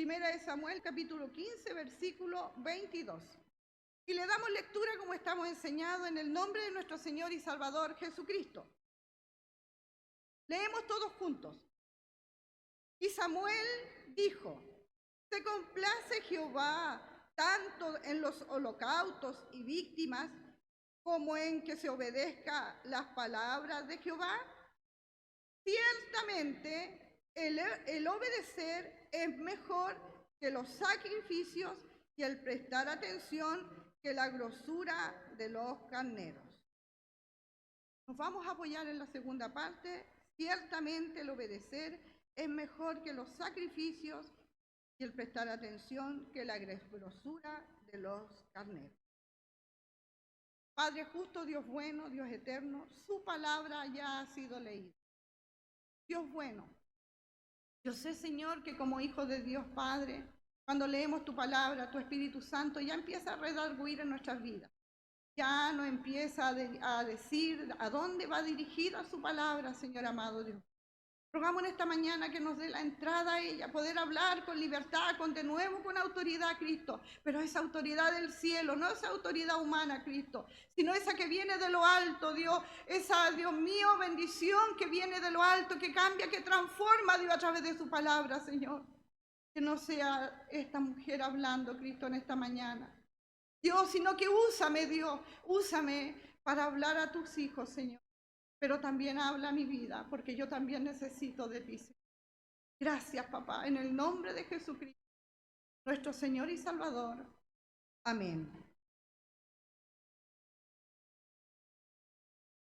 Primera de Samuel, capítulo 15, versículo 22. Y le damos lectura como estamos enseñados en el nombre de nuestro Señor y Salvador Jesucristo. Leemos todos juntos. Y Samuel dijo: se complace Jehová tanto en los holocaustos y víctimas como en que se obedezca las palabras de Jehová. Ciertamente el obedecer es mejor que los sacrificios y el prestar atención que la grosura de los carneros. Nos vamos a apoyar en la segunda parte. Ciertamente el obedecer es mejor que los sacrificios y el prestar atención que la grosura de los carneros. Padre justo, Dios bueno, Dios eterno, su palabra ya ha sido leída. Dios bueno, yo sé, Señor, que como hijo de Dios Padre, cuando leemos tu palabra, tu Espíritu Santo ya empieza a redarguir en nuestras vidas. Ya no empieza a decir a dónde va dirigida su palabra, Señor amado Dios. Rogamos en esta mañana que nos dé la entrada a ella, poder hablar con libertad, de nuevo con autoridad, Cristo. Pero esa autoridad del cielo, no esa autoridad humana, Cristo, sino esa que viene de lo alto, Dios. Esa, Dios mío, bendición que viene de lo alto, que cambia, que transforma, Dios, a través de su palabra, Señor. Que no sea esta mujer hablando, Cristo, en esta mañana, Dios, sino que úsame, Dios, úsame para hablar a tus hijos, Señor. Pero también habla mi vida, porque yo también necesito de ti, Señor. Gracias, papá, en el nombre de Jesucristo, nuestro Señor y Salvador. Amén.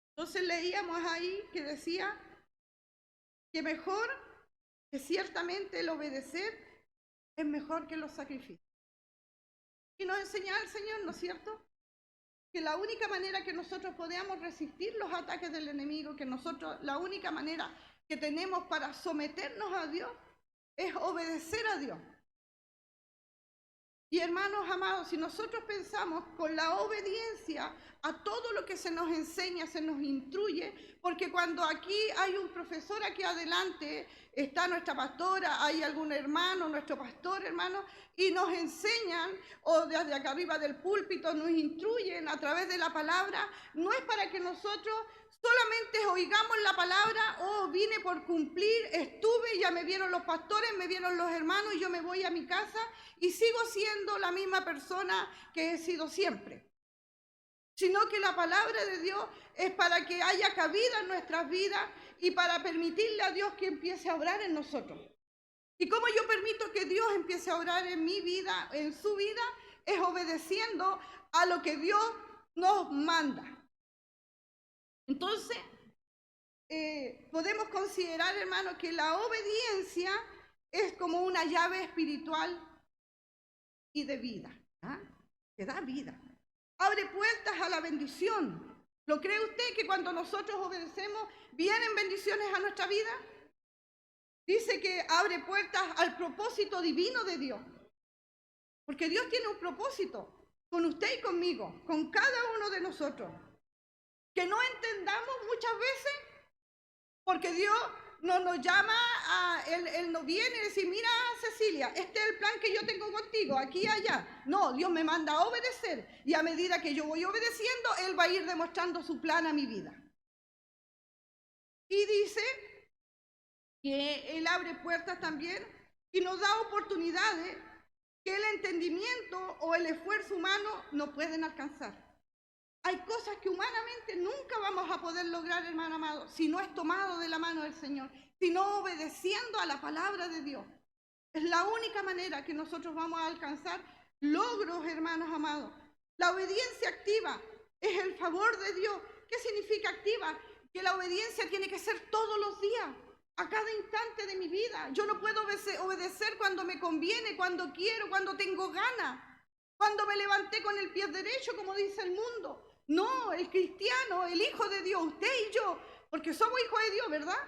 Entonces leíamos ahí que decía que mejor, que ciertamente el obedecer es mejor que los sacrificios. Y nos enseña el Señor, ¿no es cierto?, que la única manera que nosotros podamos resistir los ataques del enemigo, que nosotros, la única manera que tenemos para someternos a Dios es obedecer a Dios. Y hermanos amados, si nosotros pensamos con la obediencia a todo lo que se nos enseña, se nos instruye, porque cuando aquí hay un profesor aquí adelante, está nuestra pastora, hay algún hermano, nuestro pastor, hermano, y nos enseñan, o desde acá arriba del púlpito nos instruyen a través de la palabra, no es para que nosotros solamente oigamos la palabra: oh, vine por cumplir, estuve, ya me vieron los pastores, me vieron los hermanos y yo me voy a mi casa y sigo siendo la misma persona que he sido siempre. Sino que la palabra de Dios es para que haya cabida en nuestras vidas y para permitirle a Dios que empiece a obrar en nosotros. ¿Y cómo yo permito que Dios empiece a obrar en mi vida, en su vida? Es obedeciendo a lo que Dios nos manda. Entonces, podemos considerar, hermano, que la obediencia es como una llave espiritual y de vida, ¿ah? Que da vida. Abre puertas a la bendición. ¿Lo cree usted que cuando nosotros obedecemos vienen bendiciones a nuestra vida? Dice que abre puertas al propósito divino de Dios. Porque Dios tiene un propósito con usted y conmigo, con cada uno de nosotros. Que no entendamos muchas veces, porque Dios no nos llama, Él no viene y dice: mira, Cecilia, este es el plan que yo tengo contigo, aquí y allá. No, Dios me manda a obedecer, y a medida que yo voy obedeciendo, Él va a ir demostrando su plan a mi vida. Y dice que Él abre puertas también y nos da oportunidades que el entendimiento o el esfuerzo humano no pueden alcanzar. Hay cosas que humanamente nunca vamos a poder lograr, hermano amado, si no es tomado de la mano del Señor, sino obedeciendo a la palabra de Dios. Es la única manera que nosotros vamos a alcanzar logros, hermanos amados. La obediencia activa es el favor de Dios. ¿Qué significa activa? Que la obediencia tiene que ser todos los días, a cada instante de mi vida. Yo no puedo obedecer cuando me conviene, cuando quiero, cuando tengo ganas, cuando me levanté con el pie derecho, como dice el mundo. No, el cristiano, el hijo de Dios, usted y yo, porque somos hijos de Dios, ¿verdad?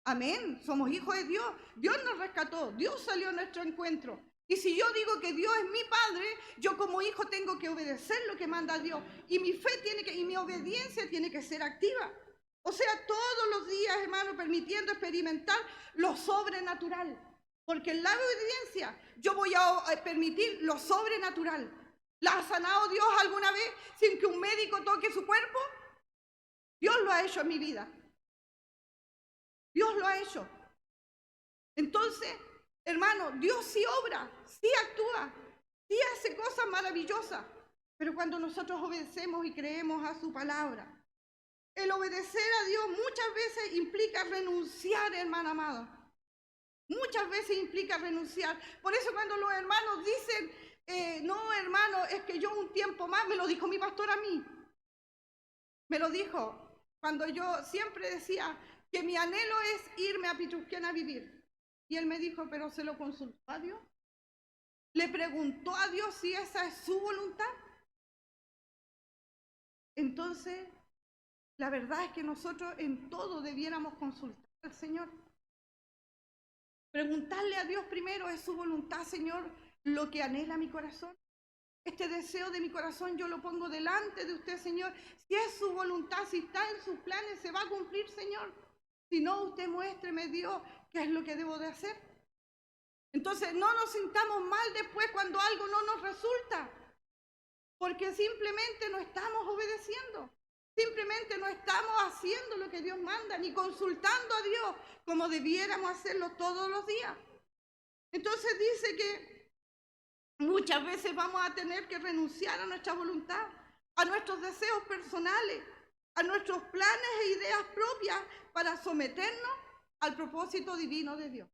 Amén, somos hijos de Dios. Dios nos rescató, Dios salió a nuestro encuentro. Y si yo digo que Dios es mi Padre, yo como hijo tengo que obedecer lo que manda Dios. Y mi fe y mi obediencia tiene que ser activa. O sea, todos los días, hermano, permitiendo experimentar lo sobrenatural. Porque en la obediencia yo voy a permitir lo sobrenatural. ¿La ha sanado Dios alguna vez sin que un médico toque su cuerpo? Dios lo ha hecho en mi vida. Dios lo ha hecho. Entonces, hermano, Dios sí obra, sí actúa, sí hace cosas maravillosas. Pero cuando nosotros obedecemos y creemos a su palabra, el obedecer a Dios muchas veces implica renunciar, hermano amado. Muchas veces implica renunciar. Por eso cuando los hermanos dicen, no, hermano, es que yo un tiempo más, me lo dijo mi pastor a mí. Me lo dijo cuando yo siempre decía que mi anhelo es irme a Pichusquén a vivir. Y él me dijo, pero ¿se lo consultó a Dios? ¿Le preguntó a Dios si esa es su voluntad? Entonces, la verdad es que nosotros en todo debiéramos consultar al Señor. Preguntarle a Dios primero, ¿es su voluntad, Señor, lo que anhela mi corazón? Este deseo de mi corazón yo lo pongo delante de usted, Señor. Si es su voluntad, si está en sus planes, se va a cumplir, Señor. Si no, usted muéstreme, Dios, qué es lo que debo de hacer. Entonces, no nos sintamos mal después cuando algo no nos resulta, porque simplemente no estamos obedeciendo. Simplemente no estamos haciendo lo que Dios manda, ni consultando a Dios como debiéramos hacerlo todos los días. Entonces dice que muchas veces vamos a tener que renunciar a nuestra voluntad, a nuestros deseos personales, a nuestros planes e ideas propias para someternos al propósito divino de Dios.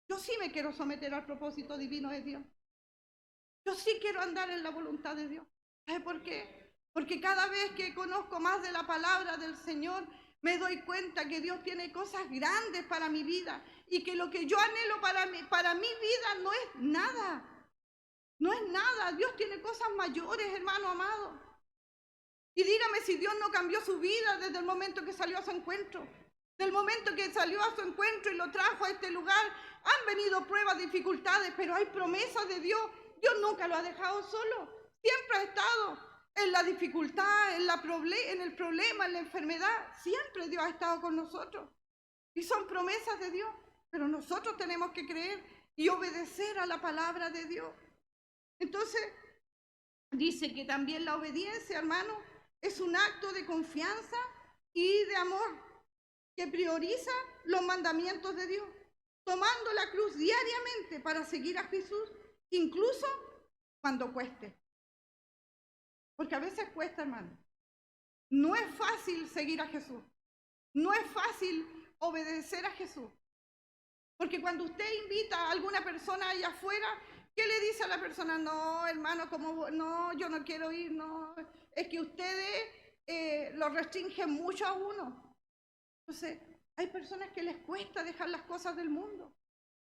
Yo sí me quiero someter al propósito divino de Dios. Yo sí quiero andar en la voluntad de Dios. ¿Sabe por qué? Porque cada vez que conozco más de la palabra del Señor, me doy cuenta que Dios tiene cosas grandes para mi vida y que lo que yo anhelo para mi vida no es nada. No es nada. Dios tiene cosas mayores, hermano amado. Y dígame si Dios no cambió su vida desde el momento que salió a su encuentro. Del momento que salió a su encuentro y lo trajo a este lugar, han venido pruebas, dificultades, pero hay promesas de Dios. Dios nunca lo ha dejado solo. Siempre ha estado en la dificultad, en el problema, en la enfermedad. Siempre Dios ha estado con nosotros. Y son promesas de Dios. Pero nosotros tenemos que creer y obedecer a la palabra de Dios. Entonces, dice que también la obediencia, hermano, es un acto de confianza y de amor que prioriza los mandamientos de Dios, tomando la cruz diariamente para seguir a Jesús, incluso cuando cueste. Porque a veces cuesta, hermano. No es fácil seguir a Jesús. No es fácil obedecer a Jesús. Porque cuando usted invita a alguna persona allá afuera, ¿qué le dice a la persona? No, hermano, no, yo no quiero ir, no. Es que ustedes lo restringen mucho a uno. Entonces, hay personas que les cuesta dejar las cosas del mundo.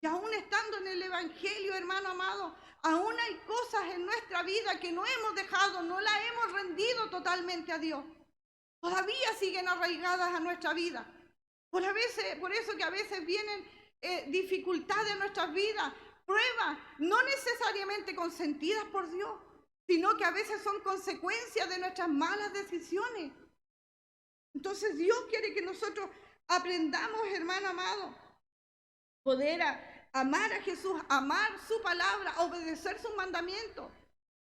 Y aún estando en el Evangelio, hermano amado, aún hay cosas en nuestra vida que no hemos dejado, no las hemos rendido totalmente a Dios. Todavía siguen arraigadas a nuestra vida. Por eso que a veces vienen dificultades en nuestras vidas, pruebas, no necesariamente consentidas por Dios, sino que a veces son consecuencias de nuestras malas decisiones. Entonces Dios quiere que nosotros aprendamos, hermano amado, poder amar a Jesús, amar su palabra, obedecer sus mandamientos.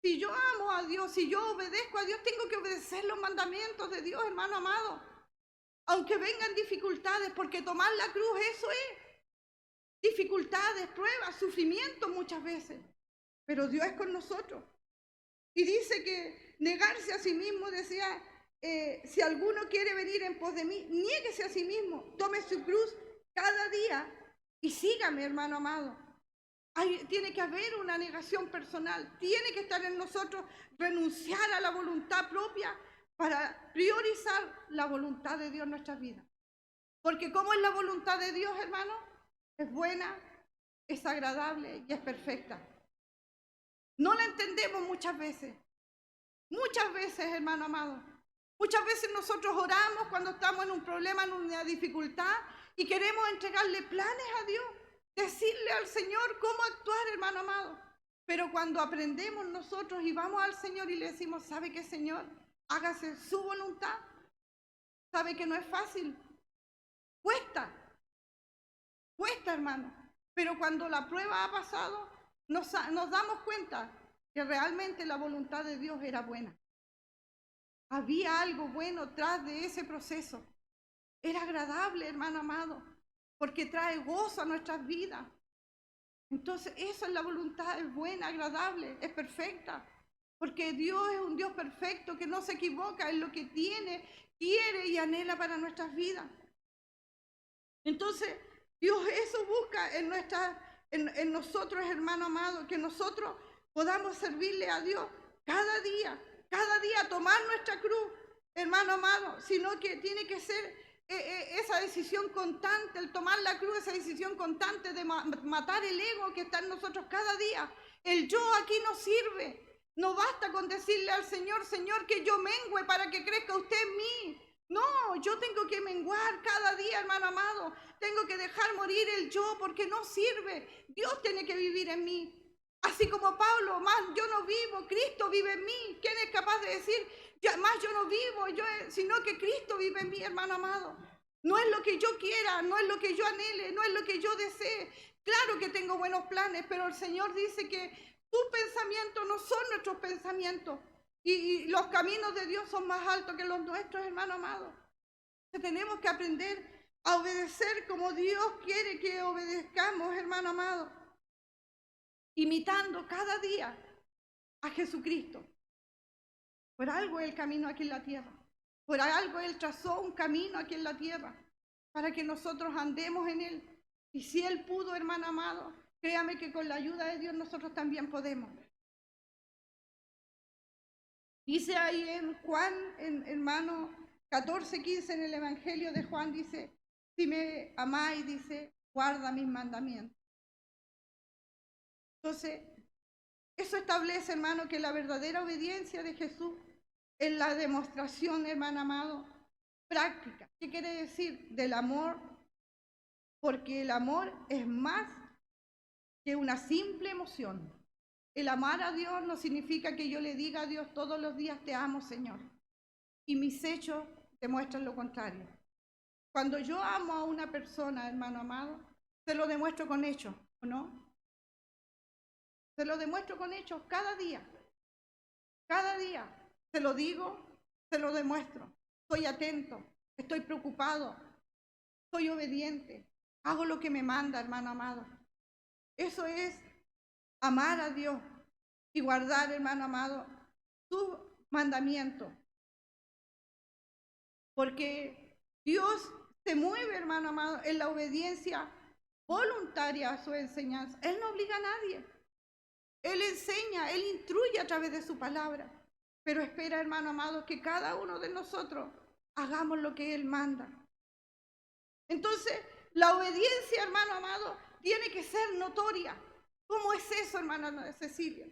Si yo amo a Dios, si yo obedezco a Dios, tengo que obedecer los mandamientos de Dios, hermano amado. Aunque vengan dificultades, porque tomar la cruz, eso es. Dificultades, pruebas, sufrimiento muchas veces. Pero Dios es con nosotros. Y dice que negarse a sí mismo, decía, si alguno quiere venir en pos de mí, niéguese a sí mismo, tome su cruz cada día y sígame, hermano amado. Tiene que haber una negación personal, tiene que estar en nosotros renunciar a la voluntad propia para priorizar la voluntad de Dios en nuestras vidas. Porque ¿cómo es la voluntad de Dios, hermano? Es buena, es agradable y es perfecta. No la entendemos muchas veces, hermano amado. Muchas veces nosotros oramos cuando estamos en un problema, en una dificultad, y queremos entregarle planes a Dios, decirle al Señor cómo actuar, hermano amado. Pero cuando aprendemos nosotros y vamos al Señor y le decimos, ¿sabe qué, Señor? Hágase su voluntad. ¿Sabe que no es fácil? Cuesta, hermano. Pero cuando la prueba ha pasado, nos damos cuenta que realmente la voluntad de Dios era buena. Había algo bueno tras de ese proceso. Era agradable, hermano amado, porque trae gozo a nuestras vidas. Entonces, eso es la voluntad, es buena, agradable, es perfecta. Porque Dios es un Dios perfecto que no se equivoca en lo que tiene, quiere y anhela para nuestras vidas. Entonces, Dios eso busca en nosotros, hermano amado, que nosotros podamos servirle a Dios cada día tomar nuestra cruz, hermano amado, sino que tiene que ser esa decisión constante, el tomar la cruz, esa decisión constante de matar el ego que está en nosotros cada día. El yo aquí no sirve. No basta con decirle al Señor, Señor, que yo mengüe para que crezca usted en mí. No, yo tengo que menguar cada día, hermano amado. Tengo que dejar morir el yo porque no sirve. Dios tiene que vivir en mí. Así como Pablo, más yo no vivo, Cristo vive en mí. ¿Quién es capaz de decir, más yo no vivo, sino que Cristo vive en mí, hermano amado? No es lo que yo quiera, no es lo que yo anhele, no es lo que yo desee. Claro que tengo buenos planes, pero el Señor dice que tus pensamientos no son nuestros pensamientos. Y los caminos de Dios son más altos que los nuestros, hermano amado. Tenemos que aprender a obedecer como Dios quiere que obedezcamos, hermano amado. Imitando cada día a Jesucristo. Por algo Él caminó aquí en la tierra. Por algo Él trazó un camino aquí en la tierra para que nosotros andemos en Él. Y si Él pudo, hermano amado, créame que con la ayuda de Dios nosotros también podemos. Dice ahí en Juan, hermano 14:15 en el Evangelio de Juan, dice, si me amáis, dice, guarda mis mandamientos. Entonces, eso establece, hermano, que la verdadera obediencia de Jesús es la demostración, hermano amado, práctica. ¿Qué quiere decir? Del amor, porque el amor es más que una simple emoción. El amar a Dios no significa que yo le diga a Dios todos los días, te amo, Señor. Y mis hechos demuestran lo contrario. Cuando yo amo a una persona, hermano amado, se lo demuestro con hechos, ¿o no? Se lo demuestro con hechos cada día. Cada día. Se lo digo, se lo demuestro. Soy atento, estoy preocupado, soy obediente, hago lo que me manda, hermano amado. Eso es amar a Dios y guardar, hermano amado, sus mandamientos. Porque Dios se mueve, hermano amado, en la obediencia voluntaria a su enseñanza. Él no obliga a nadie. Él enseña, Él instruye a través de su palabra. Pero espera, hermano amado, que cada uno de nosotros hagamos lo que Él manda. Entonces, la obediencia, hermano amado, tiene que ser notoria. ¿Cómo es eso, hermana Cecilia?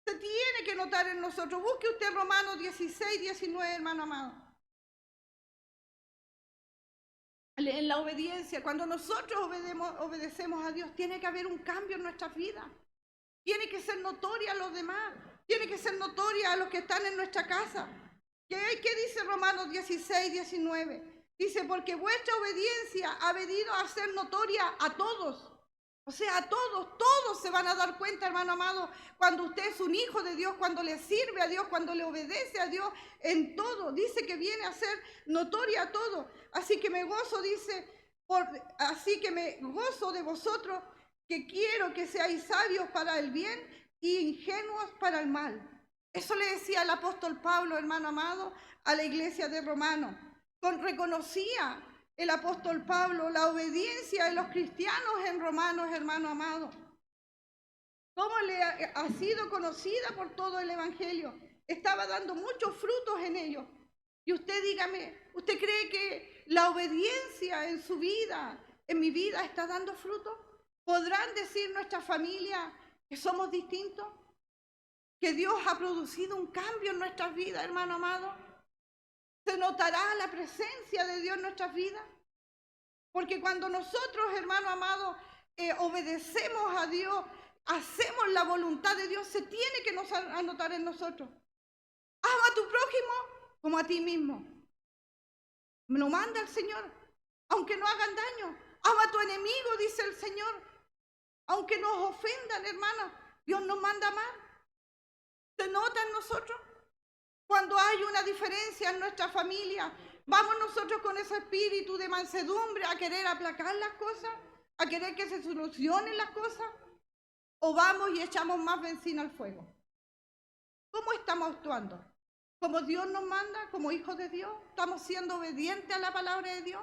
Se tiene que notar en nosotros. Busque usted Romanos 16:19, hermano amado. En la obediencia, cuando nosotros obedecemos a Dios, tiene que haber un cambio en nuestras vidas. Tiene que ser notoria a los demás. Tiene que ser notoria a los que están en nuestra casa. ¿Qué dice Romanos 16:19? Dice, porque vuestra obediencia ha venido a ser notoria a todos. O sea, a todos se van a dar cuenta, hermano amado, cuando usted es un hijo de Dios, cuando le sirve a Dios, cuando le obedece a Dios en todo. Dice que viene a ser notoria a todo. Así que me gozo, dice, así que me gozo de vosotros, que quiero que seáis sabios para el bien y ingenuos para el mal. Eso le decía el apóstol Pablo, hermano amado, a la iglesia de Romanos. Reconocía el apóstol Pablo la obediencia de los cristianos en Romanos, hermano amado. Cómo le ha sido conocida por todo el evangelio. Estaba dando muchos frutos en ellos. Y usted dígame, ¿usted cree que la obediencia en su vida, en mi vida, está dando frutos? ¿Podrán decir nuestra familia que somos distintos? ¿Que Dios ha producido un cambio en nuestras vidas, hermano amado? ¿Se notará la presencia de Dios en nuestras vidas? Porque cuando nosotros, hermano amado, obedecemos a Dios, hacemos la voluntad de Dios, se tiene que anotar en nosotros. Ama a tu prójimo como a ti mismo. Me lo manda el Señor, aunque no hagan daño. Ama a tu enemigo, dice el Señor. Aunque nos ofendan, hermanos, Dios nos manda amar. ¿Se nota en nosotros? Cuando hay una diferencia en nuestra familia, ¿vamos nosotros con ese espíritu de mansedumbre a querer aplacar las cosas? ¿A querer que se solucionen las cosas? ¿O vamos y echamos más benzina al fuego? ¿Cómo estamos actuando? ¿Como Dios nos manda? ¿Como hijos de Dios? ¿Estamos siendo obedientes a la palabra de Dios?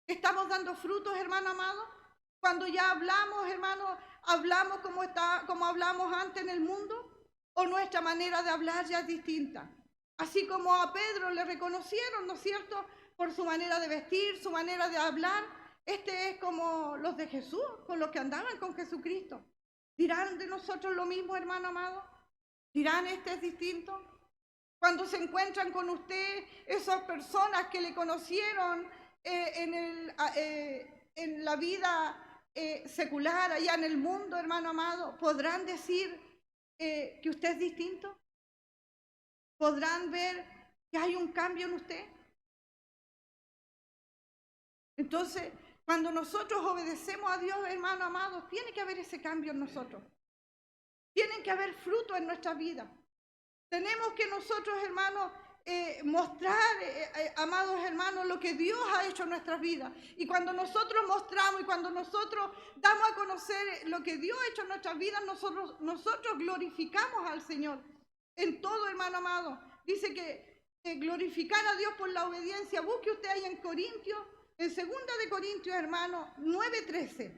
¿Estamos dando frutos, hermano amado? Cuando ya hablamos, hermano, ¿hablamos como hablamos antes en el mundo? ¿O nuestra manera de hablar ya es distinta? Así como a Pedro le reconocieron, ¿no es cierto?, por su manera de vestir, su manera de hablar. Este es como los de Jesús, con los que andaban con Jesucristo. ¿Dirán de nosotros lo mismo, hermano amado? ¿Dirán este es distinto? Cuando se encuentran con usted esas personas que le conocieron en la vida secular, allá en el mundo, hermano amado, ¿podrán decir que usted es distinto? ¿Podrán ver que hay un cambio en usted? Entonces, cuando nosotros obedecemos a Dios, hermano amado, tiene que haber ese cambio en nosotros. Tienen que haber fruto en nuestra vida. Tenemos que nosotros, hermanos, mostrar, amados hermanos, lo que Dios ha hecho en nuestras vidas. Y cuando nosotros mostramos y cuando nosotros damos a conocer lo que Dios ha hecho en nuestras vidas, nosotros glorificamos al Señor en todo, hermano amado. Dice que glorificar a Dios por la obediencia. Busque usted ahí en Corintios, en 2 de Corintios, hermano, 9:13.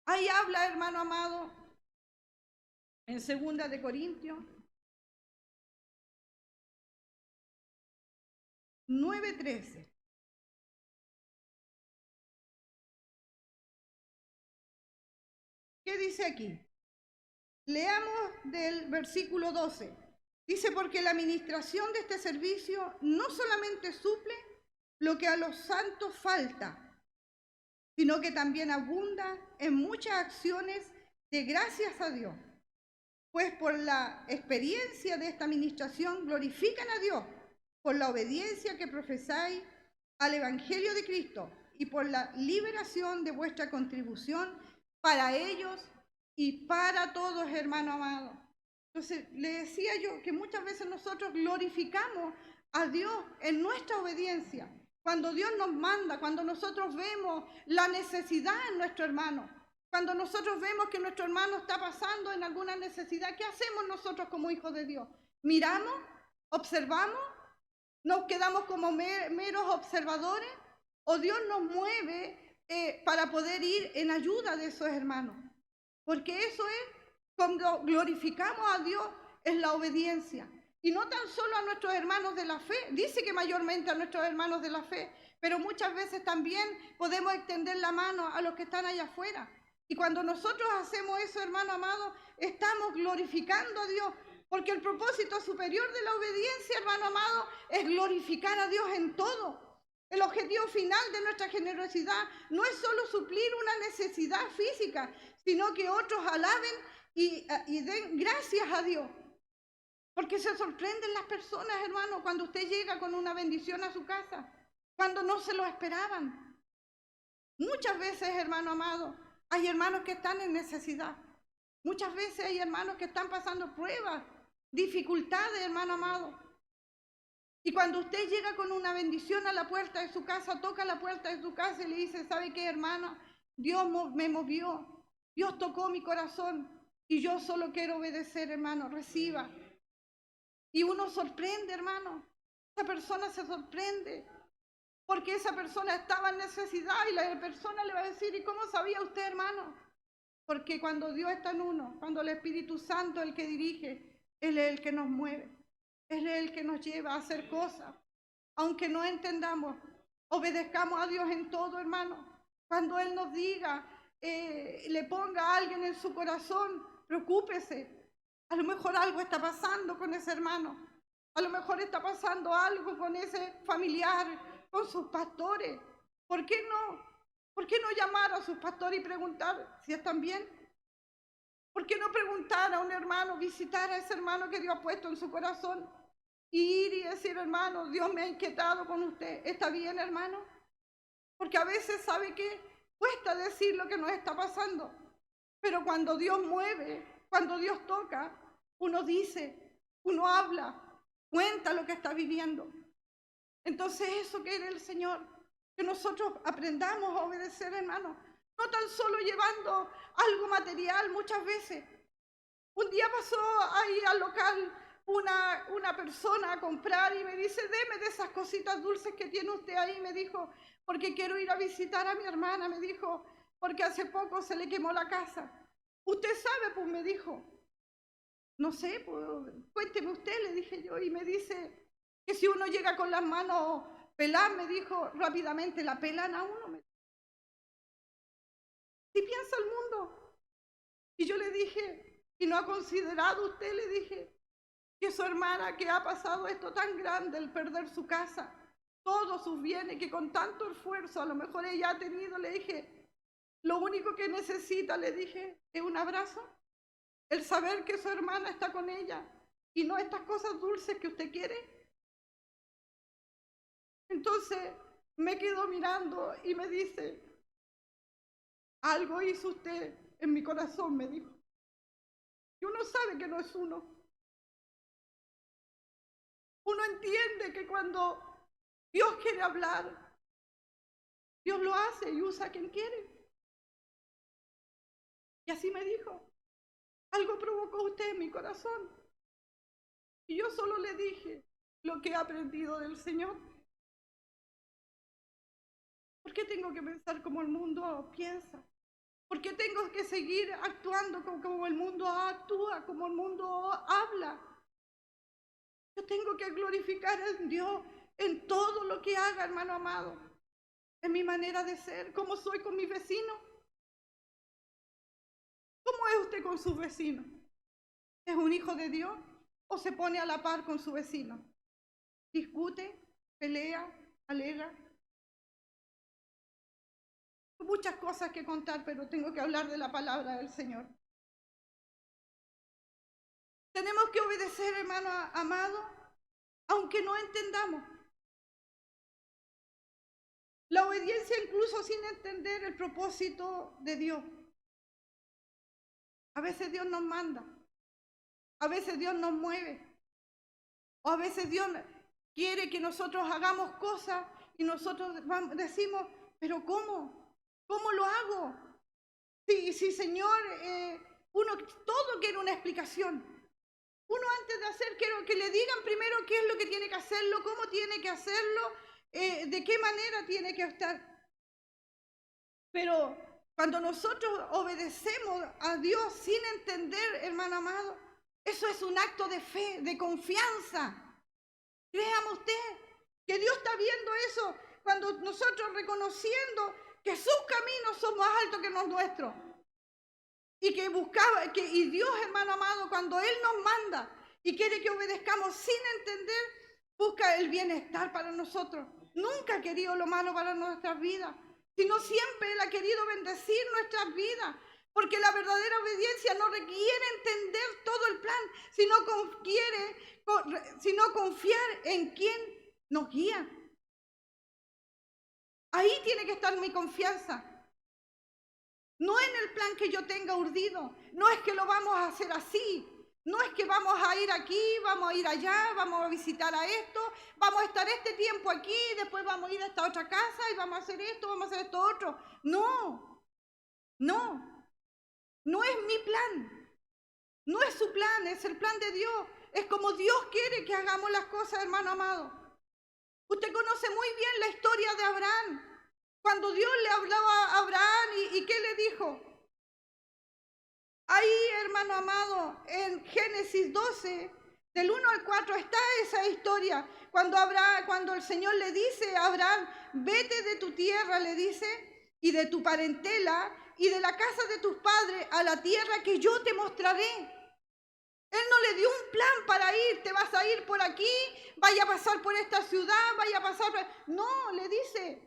Ahí habla, hermano amado, en 2 de Corintios 9:13. ¿Qué dice aquí? Leamos del versículo 12. Dice, porque la administración de este servicio no solamente suple lo que a los santos falta, sino que también abunda en muchas acciones de gracias a Dios. Pues por la experiencia de esta administración glorifican a Dios por la obediencia que profesáis al Evangelio de Cristo y por la liberación de vuestra contribución para ellos y para todos, hermano amado. Entonces, le decía yo que muchas veces nosotros glorificamos a Dios en nuestra obediencia. Cuando Dios nos manda, cuando nosotros vemos la necesidad en nuestro hermano, cuando nosotros vemos que nuestro hermano está pasando en alguna necesidad, ¿qué hacemos nosotros como hijos de Dios? ¿Miramos? ¿Observamos? ¿Nos quedamos como meros observadores? ¿O Dios nos mueve para poder ir en ayuda de esos hermanos? Porque eso es, cuando glorificamos a Dios, es la obediencia. Y no tan solo a nuestros hermanos de la fe, dice que mayormente a nuestros hermanos de la fe, pero muchas veces también podemos extender la mano a los que están allá afuera. Y cuando nosotros hacemos eso, hermano amado, estamos glorificando a Dios, porque el propósito superior de la obediencia, hermano amado, es glorificar a Dios en todo. El objetivo final de nuestra generosidad no es solo suplir una necesidad física, sino que otros alaben y den gracias a Dios. Porque se sorprenden las personas, hermano, cuando usted llega con una bendición a su casa, cuando no se lo esperaban. Muchas veces, hermano amado, hay hermanos que están en necesidad. Muchas veces hay hermanos que están pasando pruebas, dificultades, hermano amado. Y cuando usted llega con una bendición a la puerta de su casa, toca la puerta de su casa y le dice, ¿sabe qué, hermano? Dios me movió, Dios tocó mi corazón y yo solo quiero obedecer, hermano, reciba. Y uno sorprende, hermano. Esa persona se sorprende porque esa persona estaba en necesidad y la persona le va a decir, ¿y cómo sabía usted, hermano? Porque cuando Dios está en uno, cuando el Espíritu Santo es el que dirige, Él es el que nos mueve, Él es el que nos lleva a hacer cosas. Aunque no entendamos, obedezcamos a Dios en todo, hermano. Cuando Él nos diga, le ponga a alguien en su corazón, preocúpese. A lo mejor algo está pasando con ese hermano. A lo mejor está pasando algo con ese familiar, con sus pastores. ¿Por qué no? ¿Por qué no llamar a sus pastores y preguntar si están bien? ¿Por qué no preguntar a un hermano, visitar a ese hermano que Dios ha puesto en su corazón? Y ir y decir, hermano, Dios me ha inquietado con usted. ¿Está bien, hermano? Porque a veces, ¿sabe qué? Cuesta decir lo que nos está pasando, pero cuando Dios mueve, cuando Dios toca, uno dice, uno habla, cuenta lo que está viviendo. Entonces eso quiere el Señor, que nosotros aprendamos a obedecer, hermano, no tan solo llevando algo material muchas veces. Un día pasó ahí al local una persona a comprar y me dice, deme de esas cositas dulces que tiene usted ahí, me dijo, porque quiero ir a visitar a mi hermana, me dijo, porque hace poco se le quemó la casa. Usted sabe, pues me dijo, no sé, pues cuénteme usted, le dije yo, y me dice que si uno llega con las manos peladas, me dijo, rápidamente la pelan a uno. Si piensa el mundo. Y yo le dije, ¿y no ha considerado usted, le dije, que su hermana que ha pasado esto tan grande, el perder su casa, todos sus bienes, que con tanto esfuerzo a lo mejor ella ha tenido, le dije, lo único que necesita, le dije, es un abrazo, el saber que su hermana está con ella y no estas cosas dulces que usted quiere? Entonces me quedo mirando y me dice, algo hizo usted en mi corazón, me dijo. Y uno sabe que no es uno. Uno entiende que cuando Dios quiere hablar, Dios lo hace y usa a quien quiere. Y así me dijo, algo provocó usted en mi corazón. Y yo solo le dije lo que he aprendido del Señor. ¿Por qué tengo que pensar como el mundo piensa? ¿Por qué tengo que seguir actuando como el mundo actúa, como el mundo habla? Yo tengo que glorificar a Dios en todo lo que haga, hermano amado. En mi manera de ser, como soy con mis vecinos. ¿Cómo es usted con sus vecinos? ¿Es un hijo de Dios o se pone a la par con su vecino? ¿Discute, pelea, alega? Muchas cosas que contar, pero tengo que hablar de la palabra del Señor. Tenemos que obedecer, hermano amado, aunque no entendamos. La obediencia incluso sin entender el propósito de Dios. A veces Dios nos manda, a veces Dios nos mueve, o a veces Dios quiere que nosotros hagamos cosas y nosotros decimos, pero ¿cómo? ¿Cómo lo hago? Sí, Señor, uno todo quiere una explicación. Uno antes de hacer, quiero que le digan primero qué es lo que tiene que hacerlo, cómo tiene que hacerlo, de qué manera tiene que estar. Pero cuando nosotros obedecemos a Dios sin entender, hermano amado, eso es un acto de fe, de confianza. Créame usted que Dios está viendo eso cuando nosotros reconociendo que sus caminos son más altos que los nuestros. Y que buscaba, y Dios, hermano amado, cuando Él nos manda y quiere que obedezcamos sin entender, busca el bienestar para nosotros. Nunca ha querido lo malo para nuestras vidas, sino siempre Él ha querido bendecir nuestras vidas. Porque la verdadera obediencia no requiere entender todo el plan, sino confiar en quien nos guía. Ahí tiene que estar mi confianza. No en el plan que yo tenga urdido, no es que lo vamos a hacer así, no es que vamos a ir aquí, vamos a ir allá, vamos a visitar a esto, vamos a estar este tiempo aquí, después vamos a ir a esta otra casa y vamos a hacer esto, vamos a hacer esto otro. No, no es mi plan, no es su plan, es el plan de Dios, es como Dios quiere que hagamos las cosas, hermano amado. Usted conoce muy bien la historia de Abraham. Cuando Dios le hablaba a Abraham, ¿y qué le dijo? Ahí, hermano amado, en Génesis 12, del 1 al 4, está esa historia. Cuando el Señor le dice a Abraham, vete de tu tierra, le dice, y de tu parentela, y de la casa de tus padres, a la tierra que yo te mostraré. Él no le dio un plan para ir, te vas a ir por aquí, vaya a pasar por esta ciudad, vaya a pasar por... No, le dice,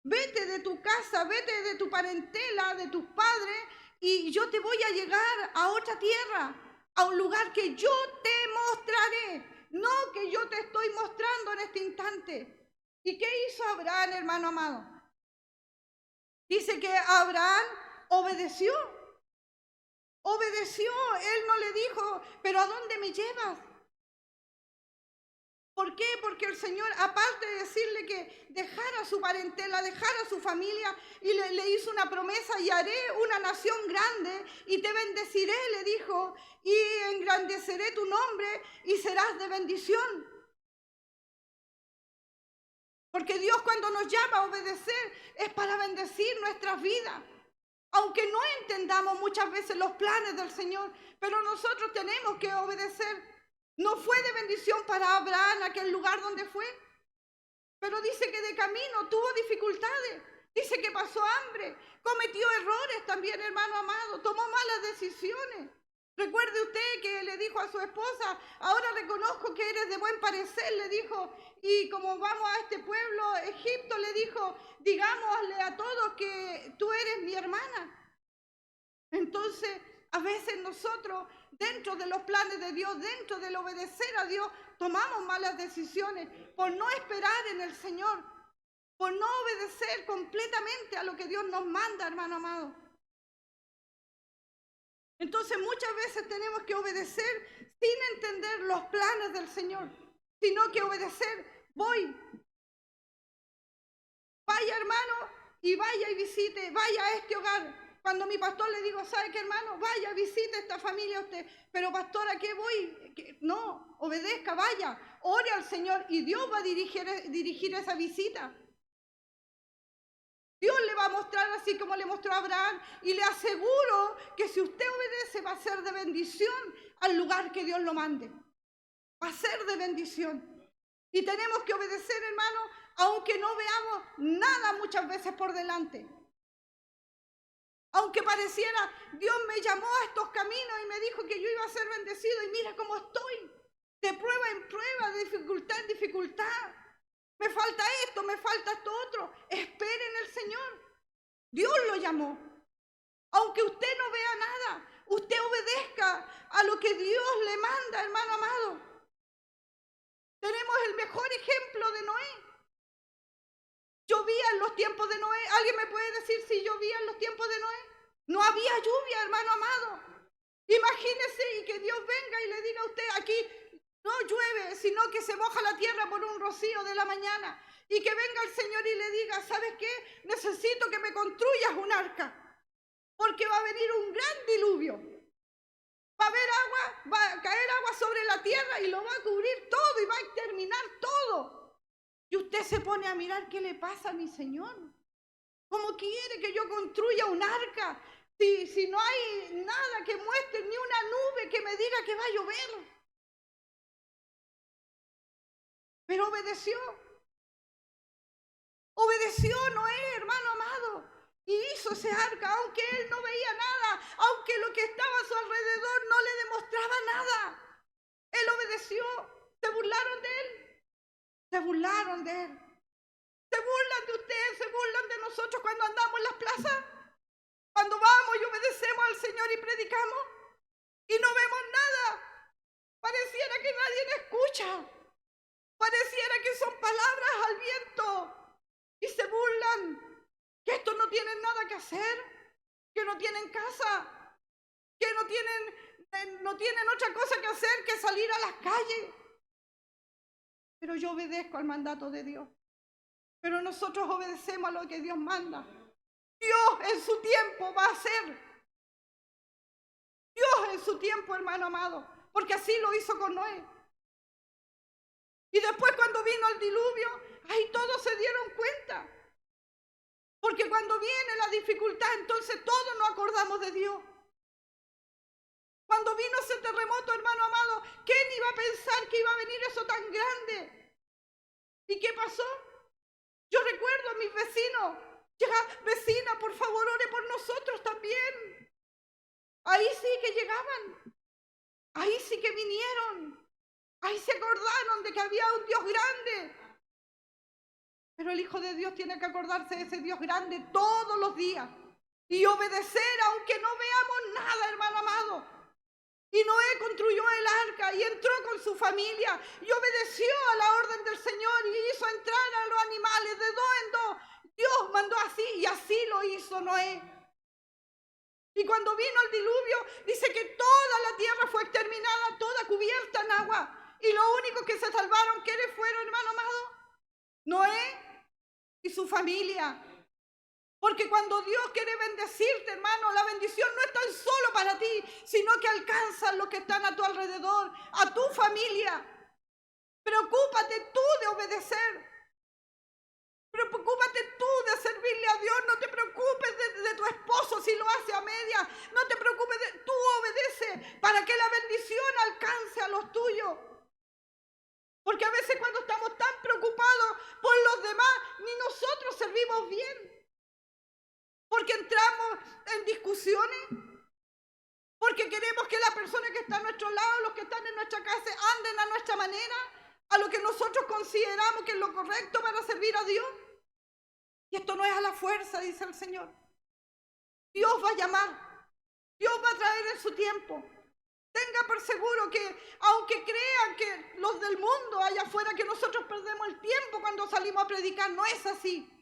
vete de tu casa, vete de tu parentela, de tus padres, y yo te voy a llegar a otra tierra, a un lugar que yo te mostraré, no que yo te estoy mostrando en este instante. ¿Y qué hizo Abraham, hermano amado? Dice que Abraham obedeció. Obedeció. Él no le dijo, pero ¿a dónde me llevas? ¿Por qué? Porque el Señor, aparte de decirle que dejara su parentela, dejara su familia, y le hizo una promesa: y haré una nación grande, y te bendeciré, le dijo, y engrandeceré tu nombre, y serás de bendición. Porque Dios, cuando nos llama a obedecer, es para bendecir nuestras vidas. Aunque no entendamos muchas veces los planes del Señor, pero nosotros tenemos que obedecer. No fue de bendición para Abraham aquel lugar donde fue, pero dice que de camino tuvo dificultades, dice que pasó hambre, cometió errores también, hermano amado, tomó malas decisiones. Recuerde usted que le dijo a su esposa: ahora reconozco que eres de buen parecer, le dijo, y como vamos a este pueblo, Egipto, le dijo, digámosle a todos que tú eres mi hermana. Entonces, a veces nosotros, dentro de los planes de Dios, dentro del obedecer a Dios, tomamos malas decisiones por no esperar en el Señor, por no obedecer completamente a lo que Dios nos manda, hermano amado. Entonces, muchas veces tenemos que obedecer sin entender los planes del Señor, sino que obedecer. Vaya, hermano, y vaya y visite, vaya a este hogar. Cuando mi pastor le digo: ¿sabe qué, hermano? Vaya, visite esta familia usted. Pero pastor, ¿a qué voy? No, obedezca, vaya, ore al Señor, y Dios va a dirigir esa visita. Dios le va a mostrar, así como le mostró a Abraham, y le aseguro que si usted obedece, va a ser de bendición al lugar que Dios lo mande. Va a ser de bendición. Y tenemos que obedecer, hermano, aunque no veamos nada muchas veces por delante. Aunque pareciera, Dios me llamó a estos caminos y me dijo que yo iba a ser bendecido, y mira cómo estoy, de prueba en prueba, de dificultad en dificultad. Me falta esto, me falta esto otro. Espere en el Señor. Dios lo llamó. Aunque usted no vea nada, usted obedezca a lo que Dios le manda, hermano amado. Tenemos el mejor ejemplo de Noé. Llovía en los tiempos de Noé. ¿Alguien me puede decir si llovía en los tiempos de Noé? No había lluvia, hermano amado. Imagínese, y que Dios venga y le diga a usted: aquí no llueve, sino que se moja la tierra por un rocío de la mañana. Y que venga el Señor y le diga: ¿sabes qué? Necesito que me construyas un arca, porque va a venir un gran diluvio. Va a haber agua, va a caer agua sobre la tierra y lo va a cubrir todo y va a exterminar todo. Y usted se pone a mirar: ¿qué le pasa a mi Señor? ¿Cómo quiere que yo construya un arca si no hay nada que muestre, ni una nube que me diga que va a llover? Pero obedeció. Obedeció Noé, hermano amado, y hizo ese arca, aunque él no veía nada, aunque lo que estaba a su alrededor no le demostraba nada. Él obedeció. ¿Se burlaron de él? Se burlaron de él. ¿Se burlan de ustedes? ¿Se burlan de nosotros cuando andamos en las plazas? Cuando vamos y obedecemos al Señor y predicamos y no vemos nada. Pareciera que nadie nos escucha. Pareciera que son palabras al viento. Y se burlan, que estos no tienen nada que hacer, que no tienen casa, que no tienen otra cosa que hacer que salir a las calles. Pero yo obedezco al mandato de Dios. Pero nosotros obedecemos a lo que Dios manda. Dios en su tiempo va a hacer. Dios en su tiempo, hermano amado, porque así lo hizo con Noé. Y después, cuando vino el diluvio, ahí todos se dieron cuenta. Porque cuando viene la dificultad, entonces todos nos acordamos de Dios. Cuando vino ese terremoto, hermano amado, ¿quién iba a pensar que iba a venir eso tan grande? ¿Y qué pasó? Yo recuerdo a mis vecinos: llega, vecina, por favor, ore por nosotros también. Ahí sí que llegaban, ahí sí que vinieron, ahí se acordaron de que había un Dios grande. Pero el Hijo de Dios tiene que acordarse de ese Dios grande todos los días y obedecer, aunque no veamos nada, hermano amado. Y Noé construyó el arca y entró con su familia y obedeció a la orden del Señor y hizo entrar a los animales de dos en dos. Dios mandó así y así lo hizo Noé. Y cuando vino el diluvio, dice que toda la tierra fue exterminada, toda cubierta en agua. Y lo único que se salvaron, ¿quiénes fueron, hermano amado? Noé y su familia. Porque cuando Dios quiere bendecirte, hermano, la bendición no es tan solo para ti, sino que alcanza a los que están a tu alrededor, a tu familia. Preocúpate tú de obedecer. Preocúpate tú de servirle a Dios. No te preocupes de tu esposo si lo hace a media. No te preocupes, tú obedece para que la bendición alcance a los tuyos. Porque a veces cuando estamos tan preocupados por los demás, ni nosotros servimos bien. Porque entramos en discusiones, porque queremos que la persona que está a nuestro lado, los que están en nuestra casa, anden a nuestra manera, a lo que nosotros consideramos que es lo correcto para servir a Dios. Y esto no es a la fuerza, dice el Señor. Dios va a llamar, Dios va a traer en su tiempo. Tenga por seguro que, aunque crean que los del mundo allá afuera, que nosotros perdemos el tiempo cuando salimos a predicar, no es así.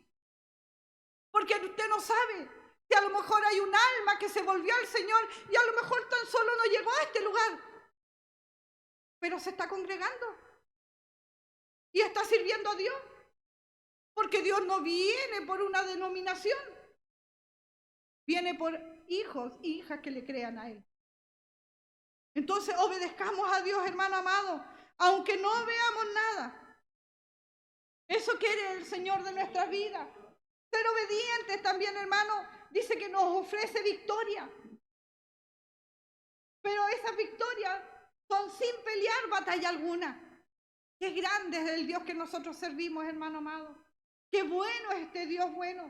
Porque usted no sabe si a lo mejor hay un alma que se volvió al Señor y a lo mejor tan solo no llegó a este lugar, pero se está congregando y está sirviendo a Dios. Porque Dios no viene por una denominación, viene por hijos e hijas que le crean a Él. Entonces obedezcamos a Dios, hermano amado, aunque no veamos nada. Eso quiere el Señor de nuestras vidas. Ser obedientes también, hermano, dice que nos ofrece victoria. Pero esas victorias son sin pelear batalla alguna. Qué grande es el Dios que nosotros servimos, hermano amado. Qué bueno es este Dios bueno.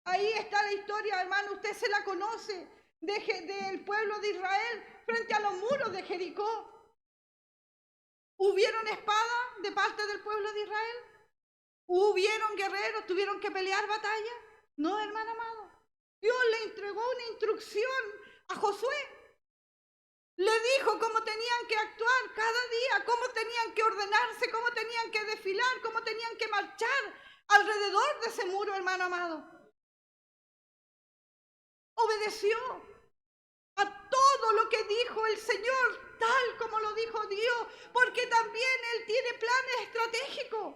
Ahí está la historia, hermano, usted se la conoce, del pueblo de Israel frente a los muros de Jericó. ¿Hubieron espadas de parte del pueblo de Israel? ¿Hubieron guerreros? ¿Tuvieron que pelear batalla? No, hermano amado. Dios le entregó una instrucción a Josué. Le dijo cómo tenían que actuar cada día, cómo tenían que ordenarse, cómo tenían que desfilar, cómo tenían que marchar alrededor de ese muro, hermano amado. Obedeció a todo lo que dijo el Señor, tal como lo dijo Dios, porque también Él tiene planes estratégicos.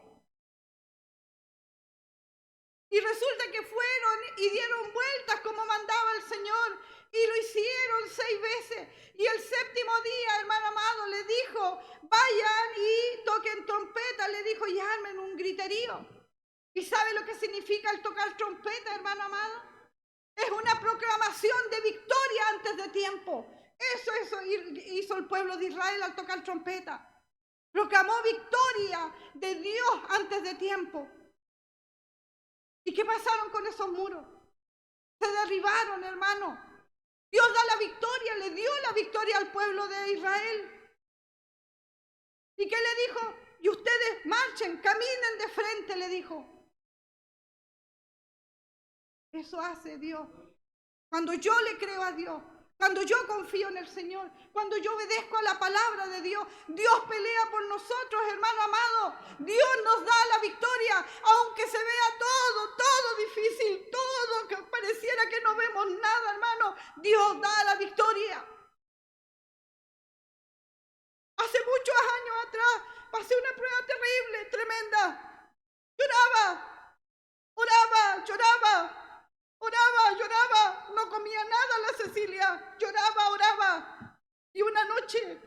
Y resulta que fueron y dieron vueltas como mandaba el Señor, y lo hicieron 6 veces. Y el 7º día, hermano amado, le dijo, vayan y toquen trompeta, le dijo, y armen un griterío. ¿Y sabe lo que significa el tocar trompeta, hermano amado? Es una proclamación de victoria antes de tiempo. Eso hizo el pueblo de Israel al tocar trompeta. Proclamó victoria de Dios antes de tiempo. ¿Y qué pasaron con esos muros? Se derribaron, hermano. Dios da la victoria, le dio la victoria al pueblo de Israel. ¿Y qué le dijo? Y ustedes marchen, caminen de frente, le dijo. Eso hace Dios. Cuando yo le creo a Dios, cuando yo confío en el Señor, cuando yo obedezco a la palabra de Dios, Dios pelea por nosotros, hermano amado. Dios nos da la victoria, aunque se vea todo difícil, todo que pareciera que no vemos nada, hermano. Dios da la victoria. Hace muchos años atrás pasé una prueba terrible, tremenda. Lloraba, no comía nada la Cecilia, oraba. Y una noche